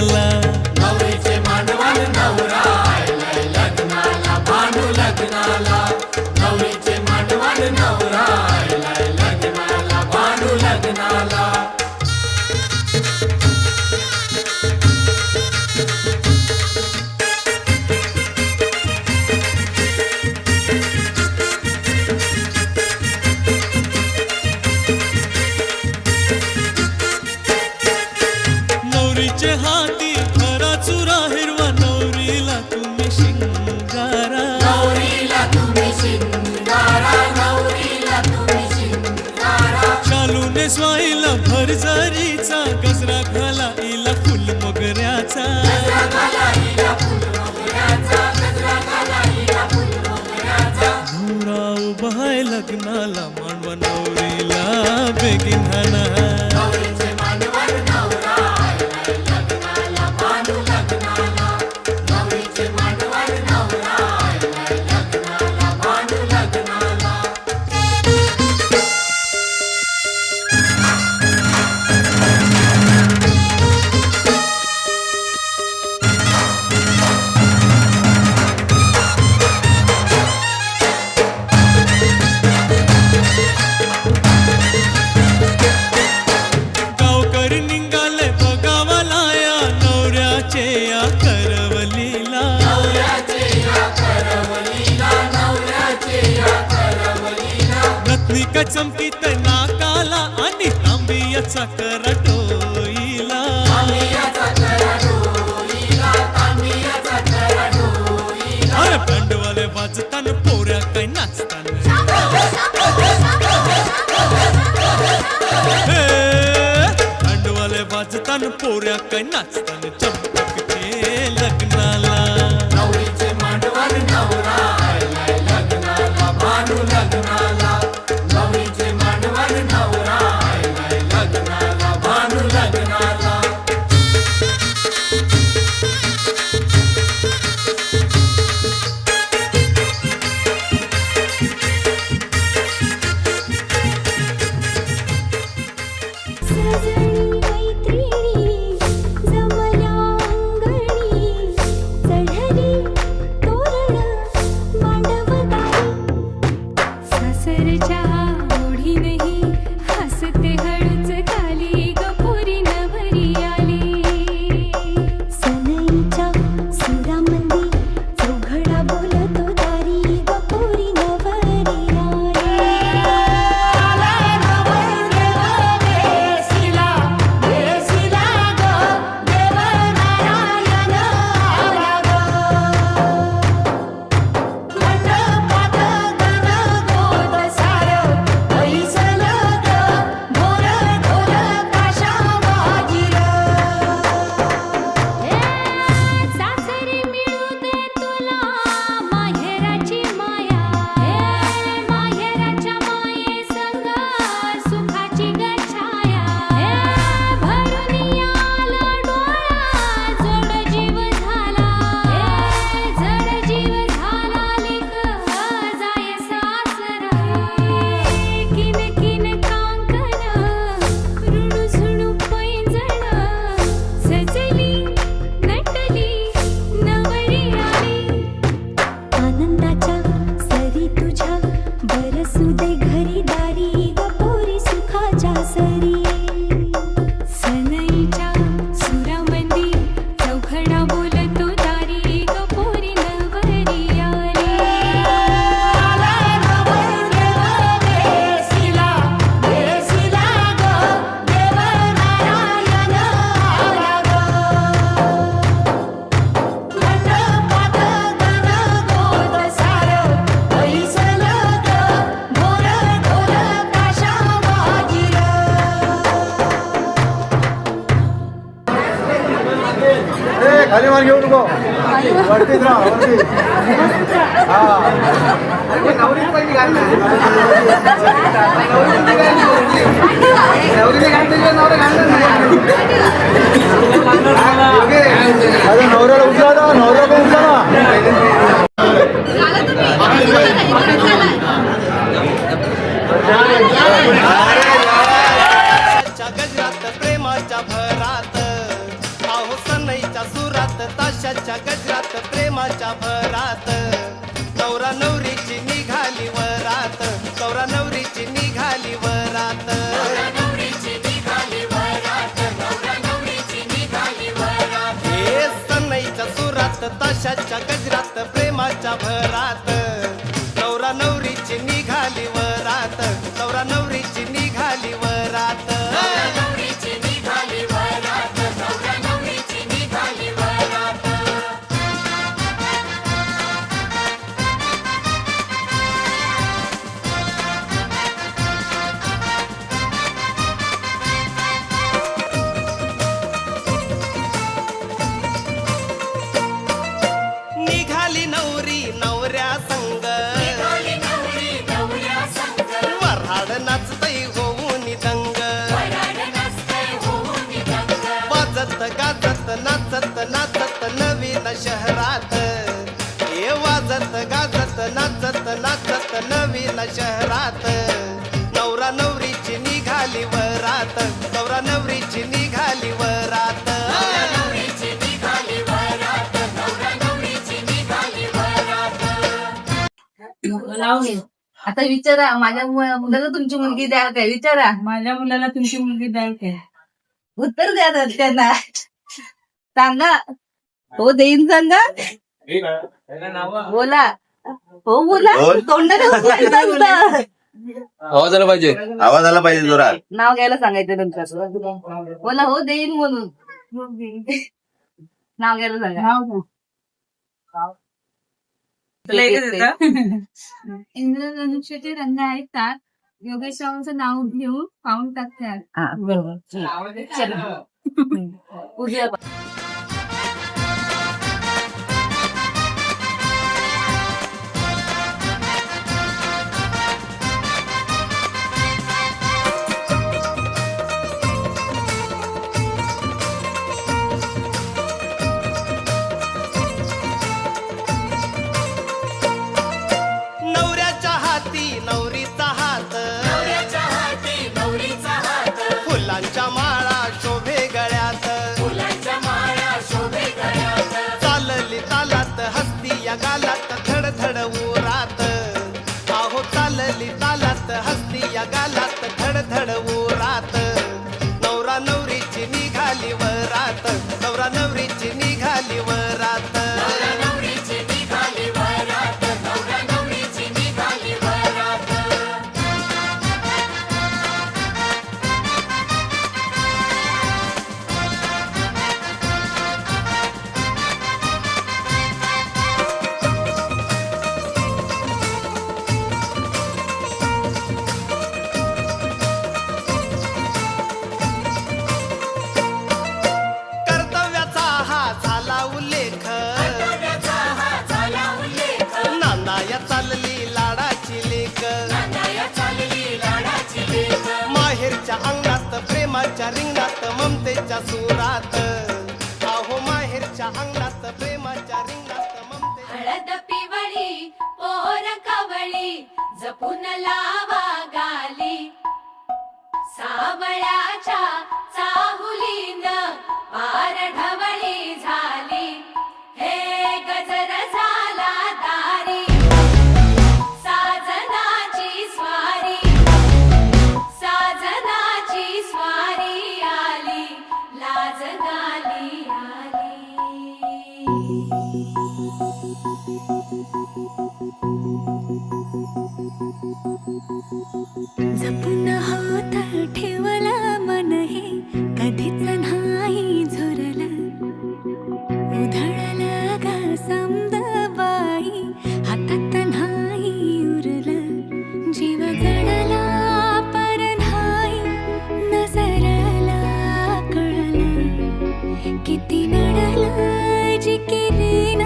लग्नाला. नवरीचे मांडवान नवरा आयलाय लग्नाला, भानू लग्नाला. नवरीचे मांडवान नवरा आयलाय लग्नाला, भानू लग्नाला. नवरीचे हाती खरा चुरा हिरवा, नवरीला तुम्ही शिंगारा. नवरीला तुम्ही शिंगारा, नवरीला तुम्ही शिंगारा. शालूने स्वाईला भरजरीचा, गजरा घाला इला फुल मोगऱ्याचा. गजरा घाला हिला फुल मोगऱ्याचा, गजरा घाला हिला फुल मोगऱ्याचा. नवरा उभा आहे लग्नाला, मांडवा नवरीला बेगीन हाना. नवरीचे मांडवान नवरा आयलाय लग्नाला, भानू लग्नाला. नवरीचे मांडवान नवरा आयलाय लग्नाला, भानू लग्नाला. गावकरी निघाले बघावाला या नवऱ्याचे या करवलीला. नवऱ्याचे या करवलीला, नवऱ्याचे या करवलीला. रत्निका चमकीत नाकाला आणि तांबियाचा करटोईला. तांबियाचा करडोईला, तांबियाचा करडोईला. अरे भांडवाले वाजताना पोऱ्या काय नाचताना. भांडवाले वाजताना पोऱ्या काय नाचताना, चंपकचे लग्नाला. नवरीचे मांडवान नवरा आयलाय लग्नाला, भानू लग्नाला. नवरीचे मांडवान नवरा आयलाय लग्नाला, भानू लग्नाला. सजनी मैत्रिणी जमल्या अंगणी, चढली तोरण मांडवदारी. सासरच्या ओढीनही हसते हळूच खाली, गपोरी नवरी आली. सनईच्या सुरामंदी चौघडा बोलतो दारी, गपोरी नवरी आली. सासरी मिळू दे तुला माहेराची माया, माहेराच्या माये संग सुखाची गछाया. भरून आला डोळा जड जीव झाला, जड जीव झाला लेक जाय सासरा. किन किन कांकण ऋणू झुणू पैंजण, सजली नटली नवरी आली. आनंदाच्या सरी तुझ्या बरसू दे घरी दारी, गपोरी सुखाच्या सरी. सनईच्या सुरामंदी चौघडा बोलतो दारी, गपोरी नवरी आली. खाली मार घेऊ नको, वरतीच राहा वरती. हा नवरीने पहिली घालणार, नवरीने घालते नवरा घालणार नाही. अरे नवऱ्याला उचला, नवऱ्या पण उचला. गजरात प्रेमाच्या भरात आहो सनई सनईच्या सुरात ताशाच्या गजरात प्रेमाच्या भरात नवरा नवरीची निघाली वरात नवरा नवरीची निघाली वरात नवरीची निघाली वरात नवरा नवरीची निघाली वरात हे सनईच्या सुरात ताशाच्या गजरात प्रेमाच्या भरात नवरा नवरीची निघाली वरात नवरा नवरीची निघाली वरात नवरीची निघाली वरात नवरा नवरीची निघाली वरात निघाली नवरी नवऱ्या संग निघाली नवरी नवऱ्या संग वऱ्हाड नाचतई होऊन दंग वराड नसते होऊन दंग वाजत गाजत नाचत नाचत नवीन शहरात हे वाजत गाजत नाचत नाचत नवीन शहरात नवरा नवरीची निघाली वरात नवरा नवरीची निघाली वरात नवरीची निघाली वरात नवरा नवरीची निघाली वरात आता विचारा माझ्या मुलाला तुमची मुलगी द्या काय विचारा माझ्या मुलाला तुमची मुलगी द्याल काय उत्तर द्या तर त्यांना सांगा हो देईन सांगा बोला हो बोला तोंडाने बोलायचं असतं. आवाज आला पाहिजे आवाज आला पाहिजे जोरात नाव घ्यायला सांगायचं नंतर बोला हो देईन म्हणून नाव घ्यायला सांगा इंद्रधनुष्याचे रंग ऐकतात योगेश रावांचं नाव घेऊन पाहून टाकतात बरोबर चला. उद्या नवऱ्याच्या हाती नवरीचा हात नवऱ्याच्या हाती नवरीचा हात फुलांच्या माळा शोभे गळ्यात फुलांच्या माळा शोभे गळ्यात चालली तालात हस्ती या गालात धड धड उरात आहो चालली तालात हस्ती या गालात धड धड उरात नवरा नवरीची निघाली वरात नवरा नवरीची निघाली वरात नवरा नवरीची निघाली वरात नवरा नवरीची निघाली वरात कर्तव्याचा हा झाला उल्लेख कर्तव्याचा हा झाला उल्लेख नांदाया चालली लाडाची लेख नांदाया चालली लाडाची लेख माहेरच्या अंगणात प्रेमाच्या रिंगणात ममतेच्या सुरात आहो माहेरच्या अंगणात प्रेमाच्या रिंगणात ममतेच्या हळद पिवळी पोर कवळी जपून लावा गाली सावळ्याच्या चाहुलीन पार ढवळी झाली हे गजर झाला दारी साजनाची स्वारी साजनाची स्वारी आली लाज गाली आली जपून होत ठेवला मन हे कधीच नाही झुरलं उधळलं ग समद बाई हातात नाही उरलं जीव जडला पर नाही नजरला कळलं किती नडलं जिकिरीन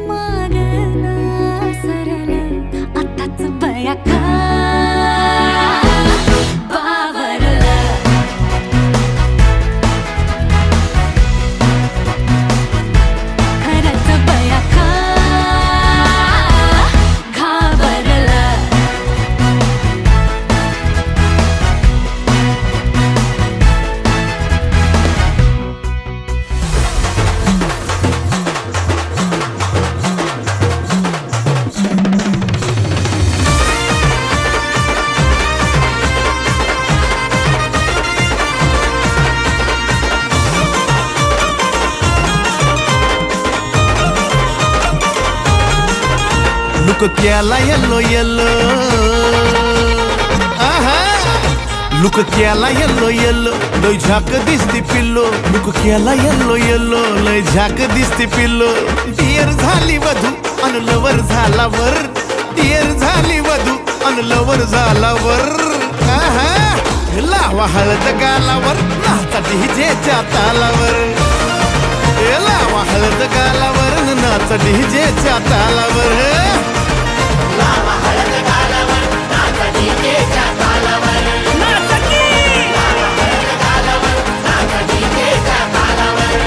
मागना सरलं आताच बया लुक केला येल्लो येल्लो लुक केला येल्लो येल्लो लय झाक दिसती पिल्लो लुक केला येल्लो येल्लो लय झाक दिसती पिल्लो डिअर झाली वधू अन लवर झाला वर डिअर झाली वधू अन लवर झाला वर लावा हळद गालावर नाचा डीजेच्या तालावर लावा हळद गालावर नाचा डीजेच्या तालावर लावा हळद गालावर नाचा डीजेच्या तालावर नाचा की लावा हळद गालावर नाचा डीजेच्या तालावर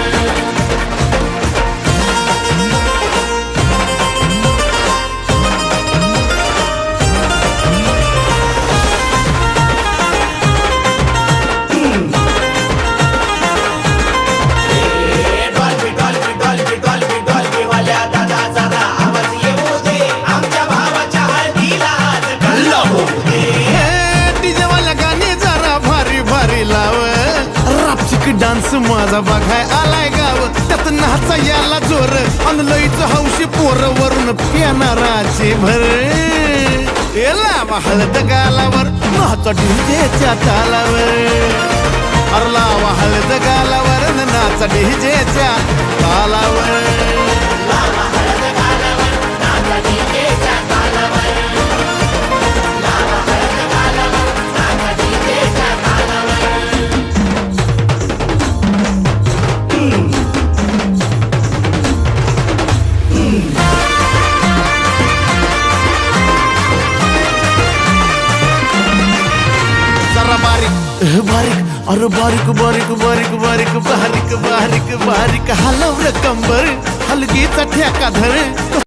डान्स माझा बघाय आलाय गाव त्यात नाचा याला जोर अन लईच हौशी पोर वरून पिणाराचे भर लावा हळद गालावर नाचा डीजेच्या तालावर अरे लावा हळद गालावर नाचा डीजेच्या तालावर लावा हळद गालावर नाचा डीजेच्या तालावर लावा हळद गालावर नाचा डीजेच्या तालावर जरा बारीक बारीक अरे बारीक बारीक बारीक बारीक बारीक बारीक बारीक हलव रे कंबर हलगीचा ठेका धर